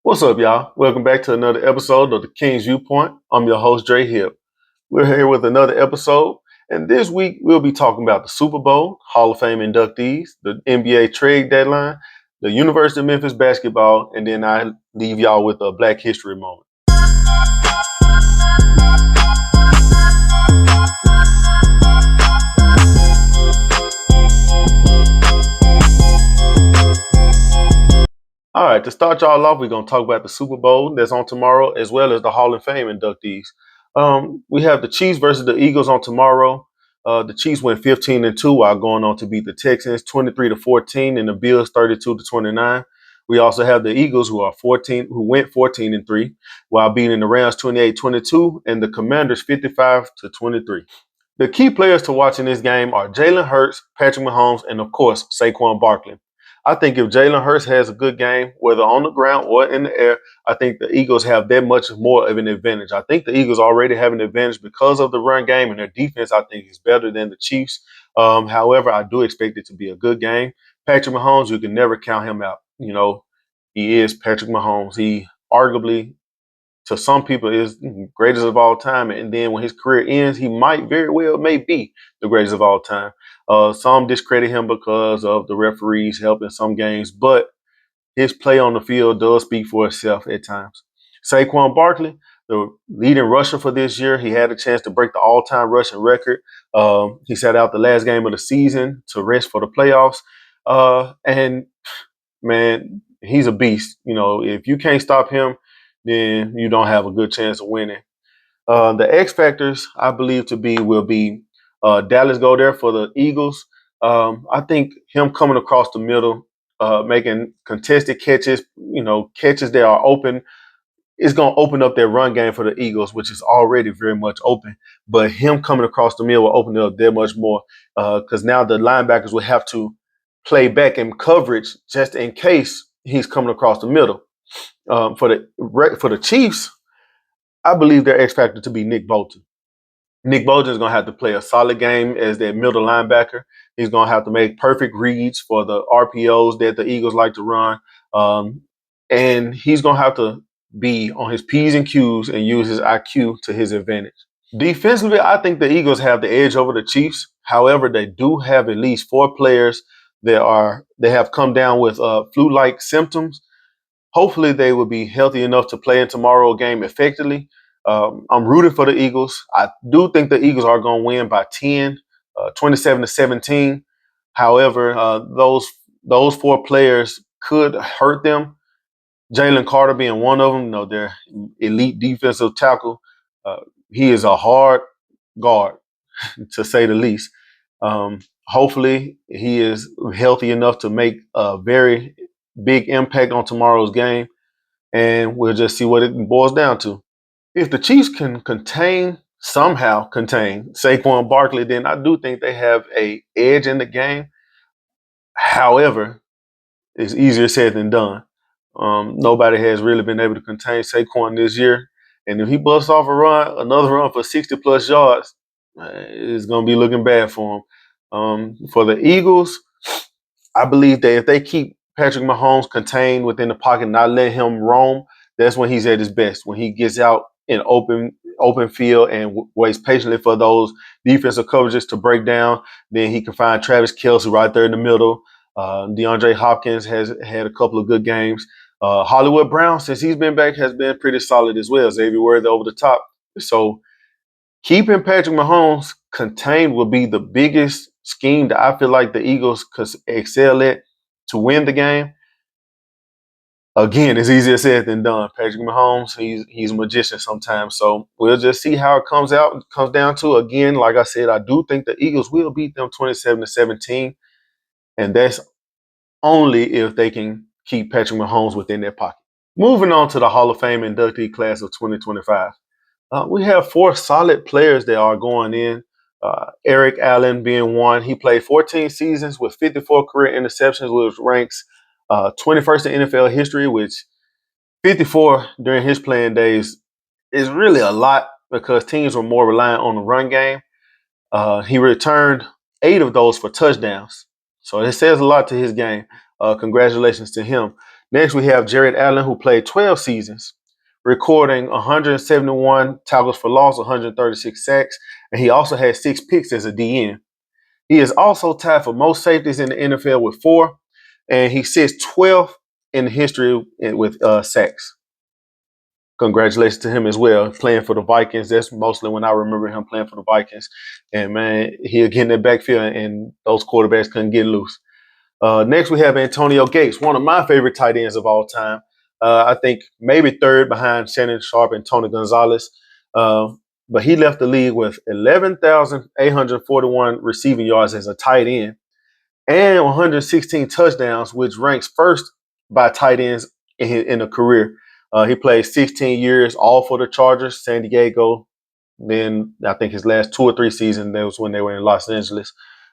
What's up, y'all? Welcome back to another episode of the King's Viewpoint. I'm your host, Dre Hill. We're here with another episode, and this week we'll be talking about the Super Bowl, Hall of Fame inductees, the NBA trade deadline, the University of Memphis basketball, and then I leave y'all with a Black History moment. All right, to start y'all off, we're going to talk about the Super Bowl that's on tomorrow, as well as the Hall of Fame inductees. We have the Chiefs versus the Eagles on tomorrow. The Chiefs went 15-2 while going on to beat the Texans 23-14, and the Bills 32-29. We also have the Eagles who went 14-3 while beating the Rams 28-22, and the Commanders 55-23. The key players to watch in this game are Jalen Hurts, Patrick Mahomes, and of course Saquon Barkley. I think if Jalen Hurts has a good game, whether on the ground or in the air, I think the Eagles have that much more of an advantage. I think the Eagles already have an advantage because of the run game, and their defense, I think, is better than the Chiefs. However, I do expect it to be a good game. Patrick Mahomes, you can never count him out. You know, he is Patrick Mahomes. He arguably, to some people, is greatest of all time. And then when his career ends, he might very well may be the greatest of all time. Some discredit him because of the referees helping some games, but his play on the field does speak for itself at times. Saquon Barkley, the leading rusher for this year, he had a chance to break the all-time rushing record. He sat out the last game of the season to rest for the playoffs. And man, he's a beast. You know, if you can't stop him, then you don't have a good chance of winning. The X factors, I believe, will be Dallas go there for the Eagles. I think him coming across the middle, making contested catches, catches that are open, is going to open up their run game for the Eagles, which is already very much open. But him coming across the middle will open it up that much more because now the linebackers will have to play back in coverage just in case he's coming across the middle. For the Chiefs, I believe their X factor to be Nick Bolton. Nick Bolton is going to have to play a solid game as their middle linebacker. He's going to have to make perfect reads for the RPOs that the Eagles like to run. And he's going to have to be on his P's and Q's and use his IQ to his advantage. Defensively, I think the Eagles have the edge over the Chiefs. However, they do have at least 4 players that have come down with flu-like symptoms. Hopefully, they will be healthy enough to play in tomorrow's game effectively. I'm rooting for the Eagles. I do think the Eagles are going to win by 10, 27-17. However, those 4 players could hurt them. Jalen Carter being one of them, their elite defensive tackle. He is a hard guard, to say the least. Hopefully, he is healthy enough to make a very big impact on tomorrow's game, and we'll just see what it boils down to. If the Chiefs can somehow contain Saquon Barkley, then I do think they have an edge in the game. However, it's easier said than done. Nobody has really been able to contain Saquon this year. And if he busts off another run for 60-plus yards, it's going to be looking bad for him. For the Eagles, I believe that if they keep Patrick Mahomes contained within the pocket and not let him roam, that's when he's at his best, when he gets out in open field and waits patiently for those defensive coverages to break down. Then he can find Travis Kelce right there in the middle. DeAndre Hopkins has had a couple of good games. Hollywood Brown, since he's been back, has been pretty solid as well. Xavier Worthy over the top. So keeping Patrick Mahomes contained will be the biggest scheme that I feel like the Eagles could excel at to win the game. Again, it's easier said than done. Patrick Mahomes, he's a magician sometimes. So we'll just see how it comes out. It comes down to, again, like I said, I do think the Eagles will beat them 27-17. And that's only if they can keep Patrick Mahomes within their pocket. Moving on to the Hall of Fame inductee class of 2025. We have 4 solid players that are going in. Eric Allen being one. He played 14 seasons with 54 career interceptions, which ranks 21st in NFL history, which 54 during his playing days is really a lot because teams were more reliant on the run game. He returned 8 of those for touchdowns. So it says a lot to his game. Congratulations to him. Next, we have Jared Allen, who played 12 seasons, recording 171 tackles for loss, 136 sacks, and he also had 6 picks as a DN. He is also tied for most safeties in the NFL with 4, and he sits 12th in history with sacks. Congratulations to him as well, playing for the Vikings. That's mostly when I remember him playing for the Vikings. And man, he'll get in the backfield, and those quarterbacks couldn't get loose. Next, we have Antonio Gates, one of my favorite tight ends of all time. I think maybe third behind Shannon Sharp and Tony Gonzalez. Uh, but he left the league with 11,841 receiving yards as a tight end and 116 touchdowns, which ranks first by tight ends in a career. He played 16 years, all for the Chargers, San Diego. Then I think his last 2 or 3 seasons, that was when they were in Los Angeles.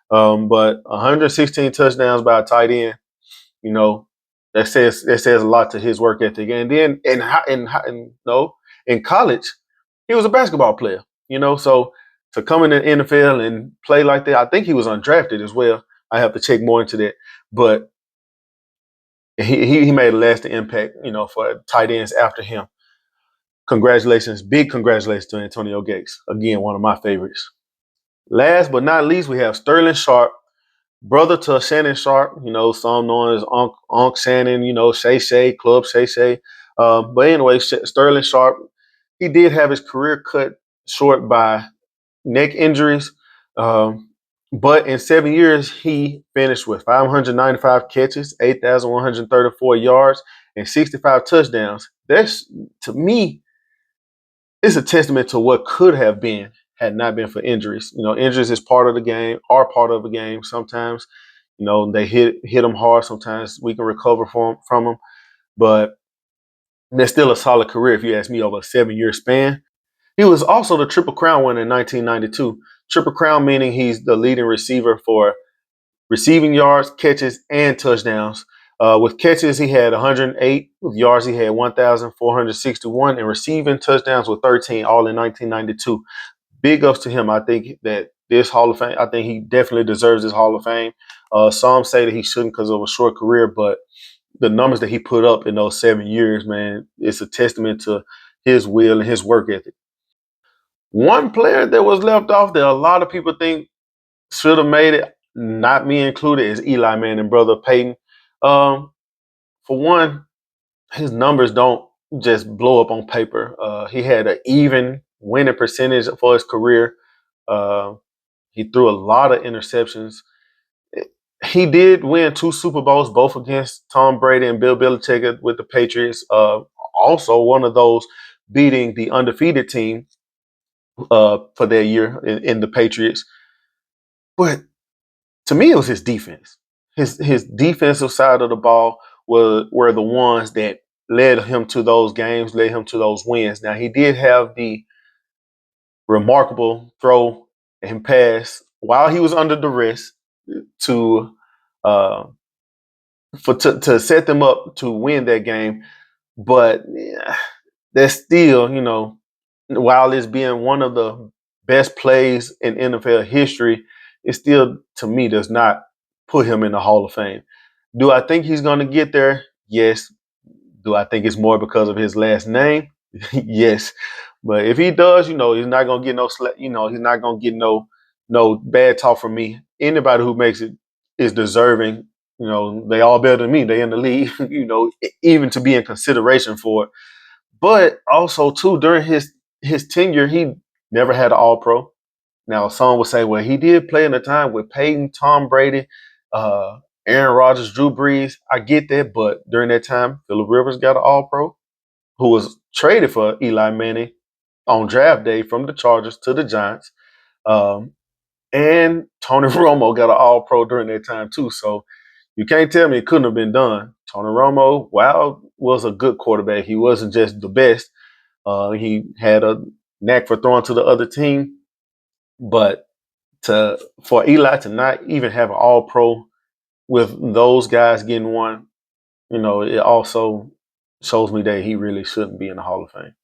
But 116 touchdowns by a tight end, you know, that says a lot to his work ethic. And then in college, he was a basketball player, so to come in the NFL and play like that, I think he was undrafted as well. I have to check more into that, but he made a lasting impact, for tight ends after him. Congratulations, big congratulations to Antonio Gates. Again, one of my favorites. Last but not least, we have Sterling Sharp, brother to Shannon Sharp, some known as Unc Shannon, Shay Shay, Club Shay Shay. But anyway, Sterling Sharp, he did have his career cut short by neck injuries. But in 7 years, he finished with 595 catches, 8,134 yards, and 65 touchdowns. That's, to me, it's a testament to what could have been had not been for injuries. Injuries is part of the game, are part of the game. Sometimes, they hit them hard. Sometimes we can recover from them. But there's still a solid career, if you ask me, over a 7-year span. He was also the Triple Crown winner in 1992. Triple Crown meaning he's the leading receiver for receiving yards, catches, and touchdowns. With catches, he had 108. With yards, he had 1,461. And receiving touchdowns with 13, all in 1992. Big ups to him. I think that this Hall of Fame, I think he definitely deserves this Hall of Fame. Some say that he shouldn't because of a short career, but the numbers that he put up in those 7 years, man, it's a testament to his will and his work ethic. One player that was left off that a lot of people think should have made it, not me included, is Eli Manning, brother Peyton. For one, his numbers don't just blow up on paper. He had an even winning percentage for his career. Uh, he threw a lot of interceptions. He did win 2 Super Bowls, both against Tom Brady and Bill Belichick with the Patriots. Also, one of those beating the undefeated team for that year in the Patriots. But to me, it was his defense. His defensive side of the ball were the ones that led him to those games, led him to those wins. Now, he did have the remarkable throw and pass while he was under duress to to set them up to win that game. But that's still, while it's being one of the best plays in NFL history, it still, to me, does not put him in the Hall of Fame. Do I think he's going to get there? Yes. Do I think it's more because of his last name? Yes. But if he does, he's not going to get no he's not going to get no bad talk from me. Anybody who makes it is deserving. They all better than me. They in the league, even to be in consideration for it. But also, too, during his tenure, he never had an All-Pro. Now, some would say, well, he did play in a time with Peyton, Tom Brady, Aaron Rodgers, Drew Brees. I get that, but during that time, Phillip Rivers got an All-Pro, who was traded for Eli Manning on draft day from the Chargers to the Giants. And Tony Romo got an All-Pro during that time, too. So you can't tell me it couldn't have been done. Tony Romo, while was a good quarterback, he wasn't just the best. He had a knack for throwing to the other team. But for Eli to not even have an All-Pro with those guys getting one, it also shows me that he really shouldn't be in the Hall of Fame.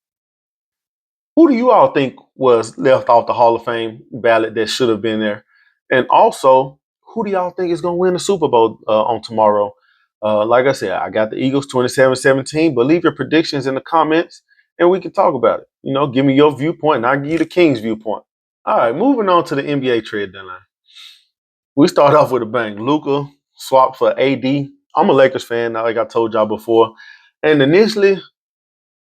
Who do you all think was left off the Hall of Fame ballot that should have been there? And also, who do y'all think is going to win the Super Bowl on tomorrow? Like I said, I got the Eagles 27-17, but leave your predictions in the comments and we can talk about it. Give me your viewpoint and I'll give you the Kings viewpoint. All right, moving on to the NBA trade deadline. We start off with a bang. Luka swapped for AD. I'm a Lakers fan, like I told y'all before. And initially,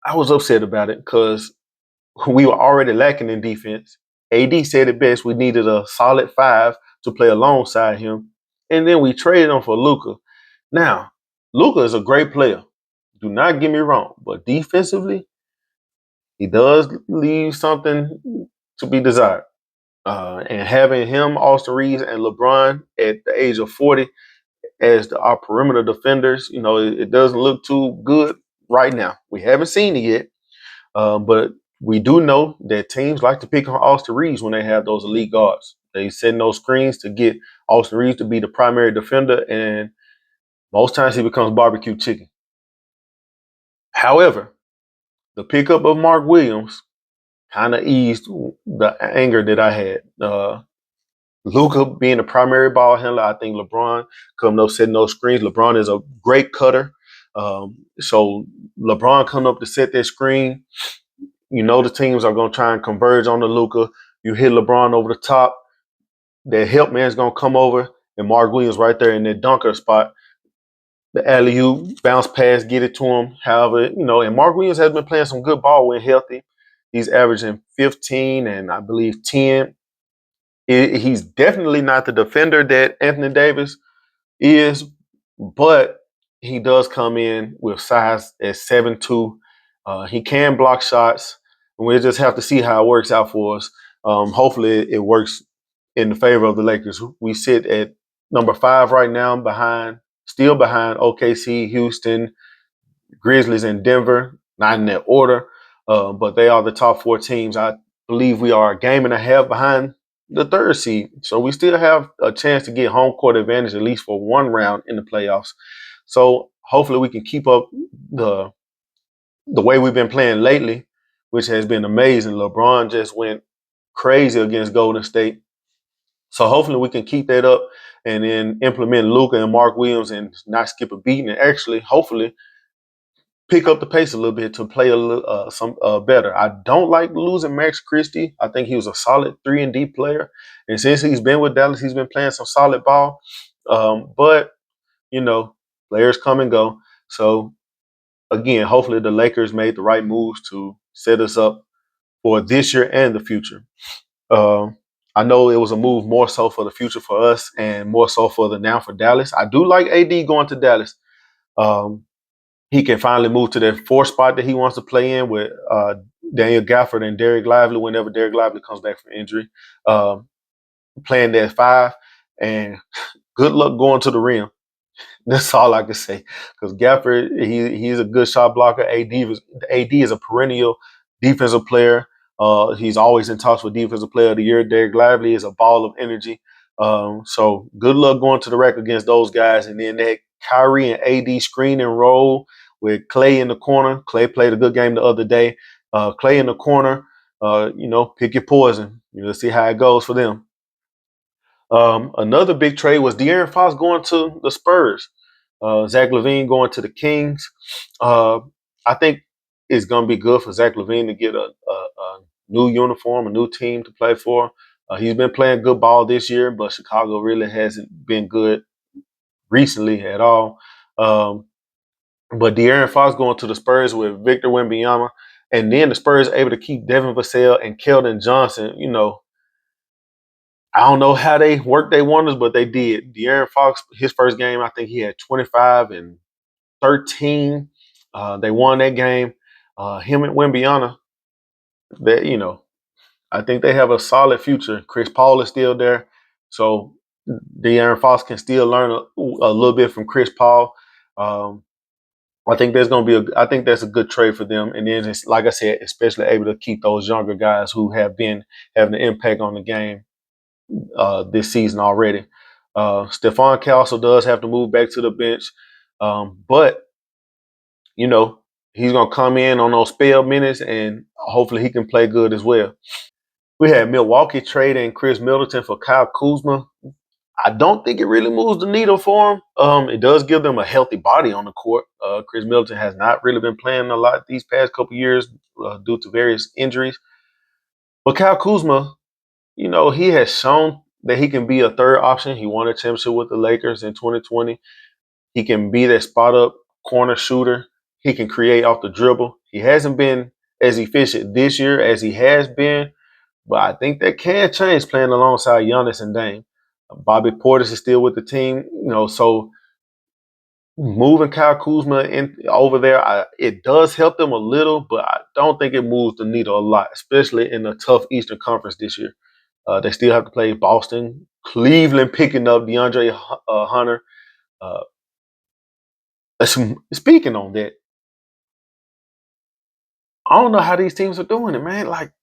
I was upset about it because we were already lacking in defense. AD said it best. We needed a solid five to play alongside him. And then we traded him for Luka. Now, Luka is a great player. Do not get me wrong. But defensively, he does leave something to be desired. And having him, Austin Reeves, and LeBron at the age of 40 as our perimeter defenders, it doesn't look too good right now. We haven't seen it yet, but we do know that teams like to pick on Austin Reeves when they have those elite guards. They send those screens to get Austin Reeves to be the primary defender, and most times he becomes barbecue chicken. However, the pickup of Mark Williams kind of eased the anger that I had. Luka being the primary ball handler, I think LeBron coming up setting those screens. LeBron is a great cutter. So LeBron coming up to set that screen, the teams are going to try and converge on the Luka. You hit LeBron over the top. That help man's going to come over, and Mark Williams right there in that dunker spot. The alley-oop, bounce pass, get it to him. However, and Mark Williams has been playing some good ball when healthy. He's averaging 15 and I believe 10. He's definitely not the defender that Anthony Davis is, but he does come in with size at 7'2". He can block shots, and we'll just have to see how it works out for us. Hopefully, it works in the favor of the Lakers. We sit at number 5 right now, still behind OKC, Houston, Grizzlies, and Denver. Not in that order, but they are the top 4 teams. I believe we are a game and a half behind the 3rd seed. So we still have a chance to get home court advantage at least for one round in the playoffs. So hopefully we can keep up the way we've been playing lately, which has been amazing. LeBron just went crazy against Golden State. So hopefully we can keep that up and then implement Luka and Mark Williams and not skip a beat and actually, hopefully, pick up the pace a little bit to play a little better. I don't like losing Max Christie. I think he was a solid 3-and-D player, and since he's been with Dallas, he's been playing some solid ball. But players come and go. So again, hopefully the Lakers made the right moves to set us up for this year and the future. I know it was a move more so for the future for us and more so for the now for Dallas. I do like AD going to Dallas. He can finally move to that 4th spot that he wants to play in with Daniel Gafford and Derek Lively whenever Derek Lively comes back from injury. Playing that 5, and good luck going to the rim. That's all I can say. Because Gafford, he's a good shot blocker. AD is a perennial defensive player. He's always in talks for Defensive Player of the Year. Derek Lively is a ball of energy. So good luck going to the rack against those guys. And then that Kyrie and AD screen and roll with Clay in the corner. Clay played a good game the other day. Clay in the corner, pick your poison. Let's see how it goes for them. Another big trade was De'Aaron Fox going to the Spurs. Zach LaVine going to the Kings. I think it's going to be good for Zach LaVine to get a new uniform, a new team to play for. He's been playing good ball this year, but Chicago really hasn't been good recently at all. But De'Aaron Fox going to the Spurs with Victor Wembanyama, and then the Spurs able to keep Devin Vassell and Keldon Johnson. I don't know how they worked their wonders, but they did. De'Aaron Fox, his first game, I think he had 25 and 13. They won that game. Him and Wembanyama, I think they have a solid future. Chris Paul is still there, so De'Aaron Fox can still learn a little bit from Chris Paul. I think I think that's a good trade for them. And then, like I said, especially able to keep those younger guys who have been having an impact on the game this season already. Stephon Castle does have to move back to the bench, but he's gonna come in on those spell minutes, and hopefully he can play good as well. We had Milwaukee trading Chris Middleton for Kyle Kuzma. I don't think it really moves the needle for them. It does give them a healthy body on the court. Chris Middleton has not really been playing a lot these past couple years due to various injuries. But Kyle Kuzma, he has shown that he can be a third option. He won a championship with the Lakers in 2020. He can be that spot up corner shooter. He can create off the dribble. He hasn't been as efficient this year as he has been, but I think that can change playing alongside Giannis and Dame. Bobby Portis is still with the team, so moving Kyle Kuzma in over there, it does help them a little, but I don't think it moves the needle a lot, especially in a tough Eastern Conference this year. They still have to play Boston, Cleveland picking up DeAndre Hunter. Uh, Speaking on that, I don't know how these teams are doing it, man. Like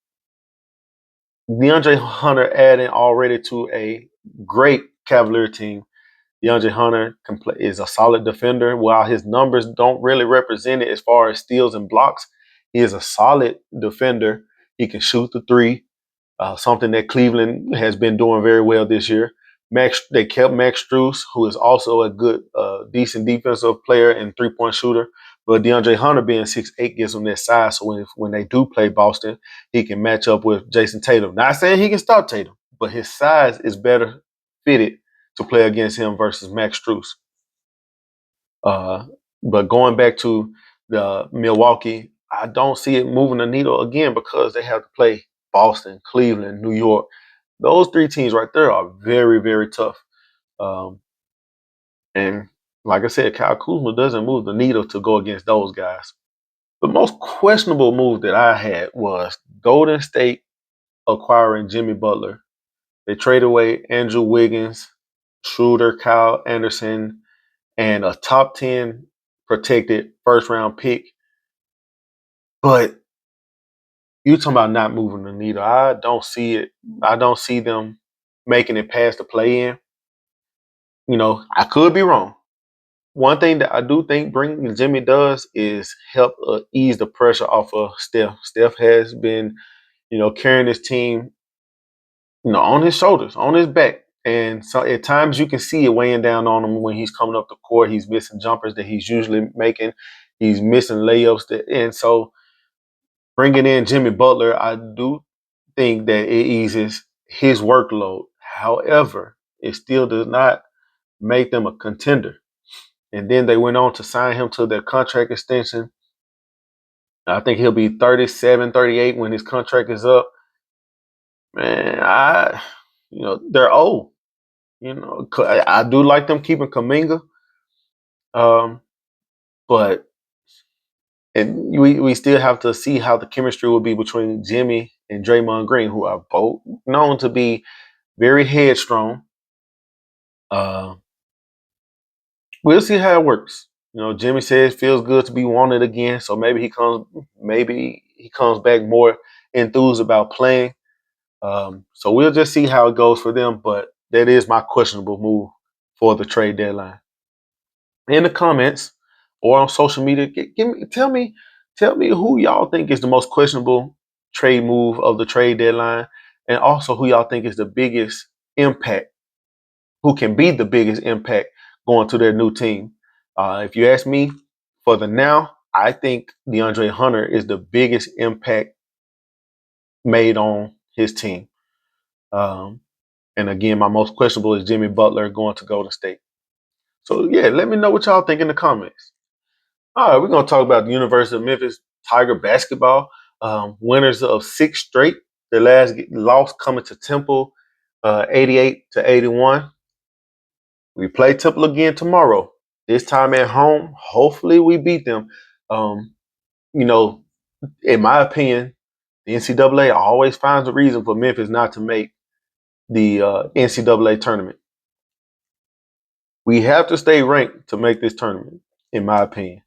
DeAndre Hunter adding already to a great Cavalier team. DeAndre Hunter is a solid defender. While his numbers don't really represent it as far as steals and blocks, he is a solid defender. He can shoot the three, something that Cleveland has been doing very well this year. They kept Max Strus, who is also a good, decent defensive player and three-point shooter. But DeAndre Hunter being 6'8" gives him that size. So when they do play Boston, he can match up with Jason Tatum. Not saying he can stop Tatum, but his size is better fitted to play against him versus Max Strus. But going back to the Milwaukee, I don't see it moving the needle again because they have to play Boston, Cleveland, New York. Those three teams right there are very, very tough. Um, and like I said, Kyle Kuzma doesn't move the needle to go against those guys. The most questionable move that I had was Golden State acquiring Jimmy Butler. They traded away Andrew Wiggins, Schroeder, Kyle Anderson, and a top 10 protected first round pick. But you talking about not moving the needle. I don't see it. I don't see them making it past the play in. I could be wrong. One thing that I do think bringing Jimmy does is help ease the pressure off of Steph. Steph has been, carrying his team, on his shoulders, on his back. And so at times you can see it weighing down on him when he's coming up the court. He's missing jumpers that he's usually making. He's missing layups. And so bringing in Jimmy Butler, I do think that it eases his workload. However, it still does not make them a contender. And then they went on to sign him to their contract extension. I think he'll be 37, 38 when his contract is up. Man, they're old. I do like them keeping Kaminga. Um, but and we still have to see how the chemistry will be between Jimmy and Draymond Green, who are both known to be very headstrong. Uh, we'll see how it works. Jimmy says it feels good to be wanted again, so maybe he comes back more enthused about playing. So we'll just see how it goes for them. But that is my questionable move for the trade deadline. In the comments or on social media, tell me who y'all think is the most questionable trade move of the trade deadline, and also who y'all think is the biggest impact, who can be the biggest impact going to their new team. If you ask me, for the now, I think DeAndre Hunter is the biggest impact made on his team. And again, my most questionable is Jimmy Butler going to Golden State. So yeah, let me know what y'all think in the comments. All right, we're going to talk about the University of Memphis Tiger Basketball. Winners of 6 straight. Their last loss coming to Temple, 88-81. We play Temple again tomorrow. This time at home. Hopefully we beat them. Um, in my opinion, the NCAA always finds a reason for Memphis not to make the NCAA tournament. We have to stay ranked to make this tournament, in my opinion.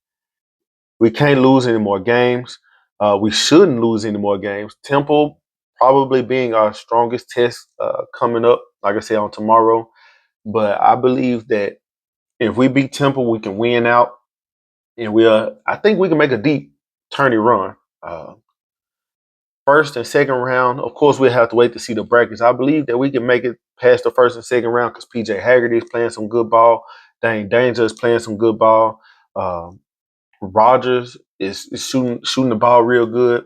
We can't lose any more games. We shouldn't lose any more games. Temple probably being our strongest test coming up, like I said, on tomorrow. But I believe that if we beat Temple, we can win out. And I think we can make a deep tourney run. First and second round, of course, we'll have to wait to see the brackets. I believe that we can make it past the first and second round because PJ Haggerty is playing some good ball. Dane Danger is playing some good ball. Rogers is shooting the ball real good.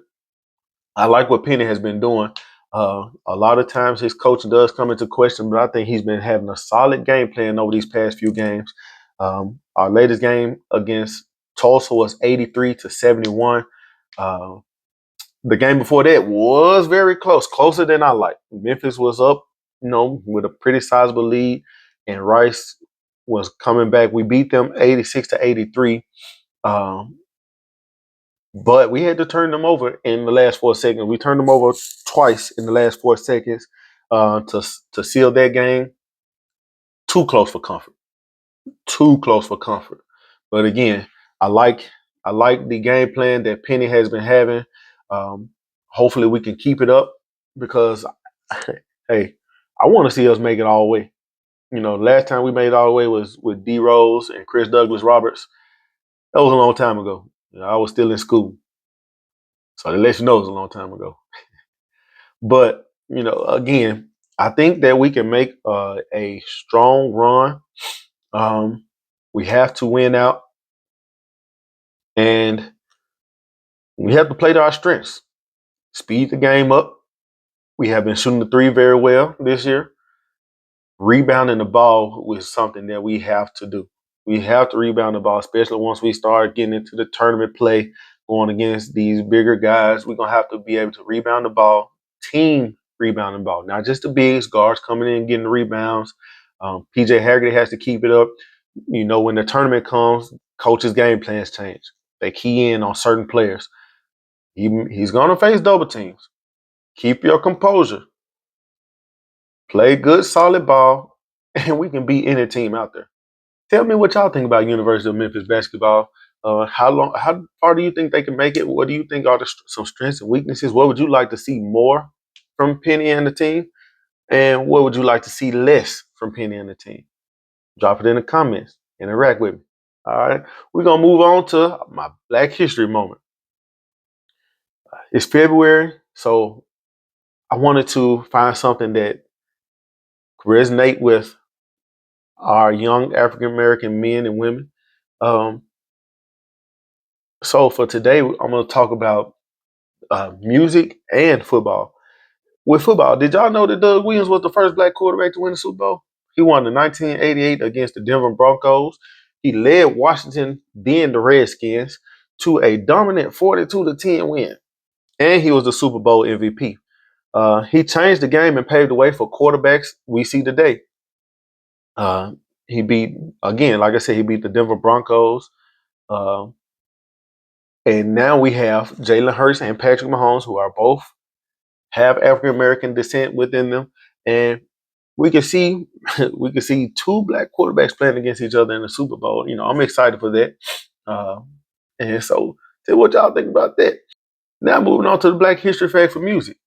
I like what Penny has been doing. A lot of times his coaching does come into question, but I think he's been having a solid game plan over these past few games. Our latest game against Tulsa was 83-71. Uh, the game before that was very close, closer than I like. Memphis was up, with a pretty sizable lead, and Rice was coming back. We beat them 86-83. But we had to turn them over in the last 4 seconds. We turned them over twice in the last 4 seconds to seal that game. Too close for comfort. Too close for comfort. But again, I like the game plan that Penny has been having. Hopefully we can keep it up because, hey, I want to see us make it all the way. Last time we made it all the way was with D Rose and Chris Douglas Roberts. That was a long time ago. I was still in school. So to let you know, it was a long time ago. But, again, I think that we can make a strong run. We have to win out. And we have to play to our strengths. Speed the game up. We have been shooting the three very well this year. Rebounding the ball was something that we have to do. We have to rebound the ball, especially once we start getting into the tournament play, going against these bigger guys. We're going to have to be able to rebound the ball, team rebound the ball, not just the bigs, guards coming in and getting the rebounds. PJ Haggerty has to keep it up. When the tournament comes, coaches' game plans change. They key in on certain players. He's going to face double teams. Keep your composure. Play good, solid ball, and we can beat any team out there. Tell me what y'all think about University of Memphis basketball. How far do you think they can make it? What do you think are some strengths and weaknesses? What would you like to see more from Penny and the team? And what would you like to see less from Penny and the team? Drop it in the comments. Interact with me. All right. We're going to move on to my Black History moment. It's February, so I wanted to find something that resonate with our young African American men and women. So for today, I'm going to talk about music and football. With football, did y'all know that Doug Williams was the first black quarterback to win the Super Bowl? He won in 1988 against the Denver Broncos. He led Washington, then the Redskins, to a dominant 42-10 win. And he was the Super Bowl MVP. He changed the game and paved the way for quarterbacks we see today. He beat, again, like I said, he beat the Denver Broncos. And now we have Jalen Hurts and Patrick Mahomes, who are both have African American descent within them, and we can see two black quarterbacks playing against each other in the Super Bowl. I'm excited for that. And so, tell what y'all think about that. Now, moving on to the Black History fact for music.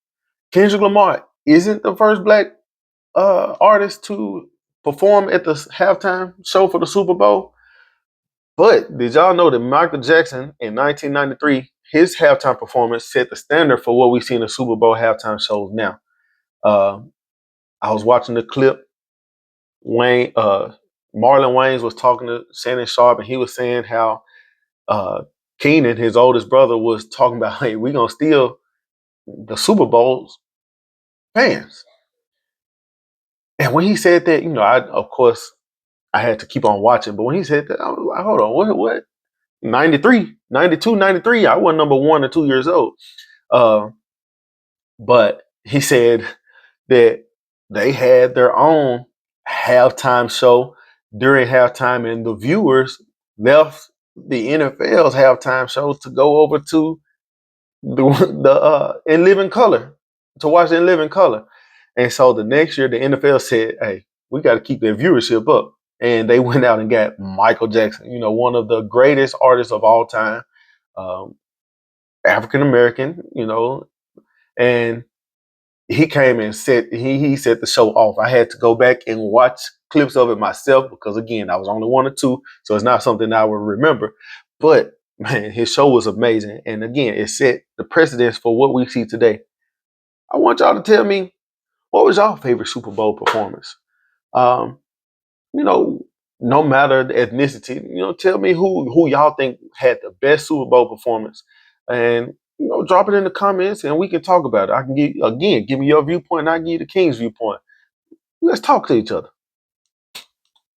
Kendrick Lamar isn't the first black artist to perform at the halftime show for the Super Bowl. But did y'all know that Michael Jackson in 1993, his halftime performance set the standard for what we see in the Super Bowl halftime shows now? I was watching the clip. Marlon Wayans was talking to Shannon Sharp, and he was saying how Keenan, his oldest brother, was talking about, hey, we're going to steal the Super Bowl's fans. And when he said that, of course, I had to keep on watching. But when he said that, I was like, hold on, what? 93, 92, 93, I wasn't number 1 or 2 years old. But he said that they had their own halftime show during halftime, and the viewers left the NFL's halftime shows to go over to the In Living Color, to watch In Living Color. And so the next year, the NFL said, hey, we got to keep their viewership up. And they went out and got Michael Jackson, one of the greatest artists of all time, African American, and he came and he set the show off. I had to go back and watch clips of it myself because, again, I was only 1 or 2, so it's not something I would remember. But man, his show was amazing, and again, it set the precedence for what we see today. I want y'all to tell me, What was your favorite Super Bowl performance? Um, you know, no matter the ethnicity, tell me who y'all think had the best Super Bowl performance, and drop it in the comments, and we can talk about it. I can give me your viewpoint, and I give you the King's viewpoint. Let's talk to each other.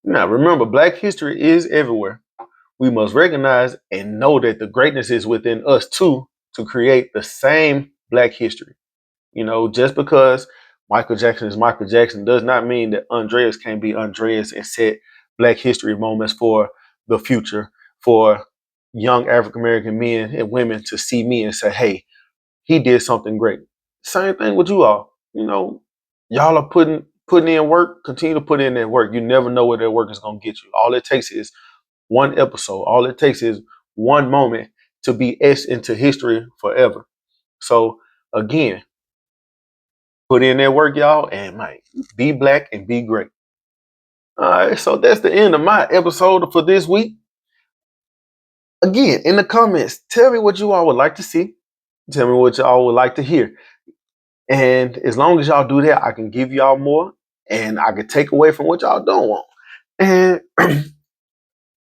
Now, remember, Black history is everywhere. We must recognize and know that the greatness is within us too to create the same Black history. Just because Michael Jackson is Michael Jackson does not mean that Andreas can't be Andreas and set Black history moments for the future, for young African American men and women to see me and say, hey, he did something great. Same thing with you all. Y'all are putting in work, continue to put in that work. You never know where that work is gonna get you. All it takes is one episode. All it takes is one moment to be etched into history forever. So again, put in that work, y'all, and man, be black and be great. All right, so that's the end of my episode for this week. Again, in the comments, tell me what you all would like to see. Tell me what y'all would like to hear. And as long as y'all do that, I can give y'all more and I can take away from what y'all don't want. And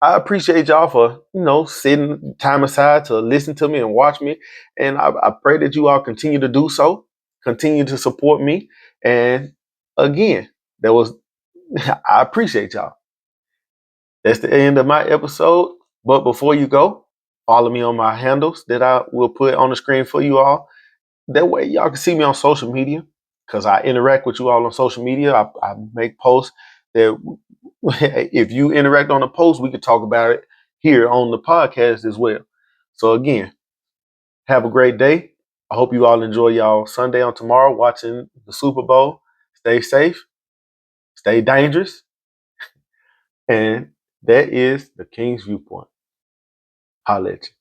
I appreciate y'all for, setting time aside to listen to me and watch me. And I pray that you all continue to do so, continue to support me. And again, I appreciate y'all. That's the end of my episode. But before you go, follow me on my handles that I will put on the screen for you all. That way y'all can see me on social media because I interact with you all on social media. I make posts that if you interact on a post, we could talk about it here on the podcast as well. So again, have a great day. I hope you all enjoy y'all Sunday on tomorrow watching the Super Bowl. Stay safe, stay dangerous, and that is the King's Viewpoint. Holla at you.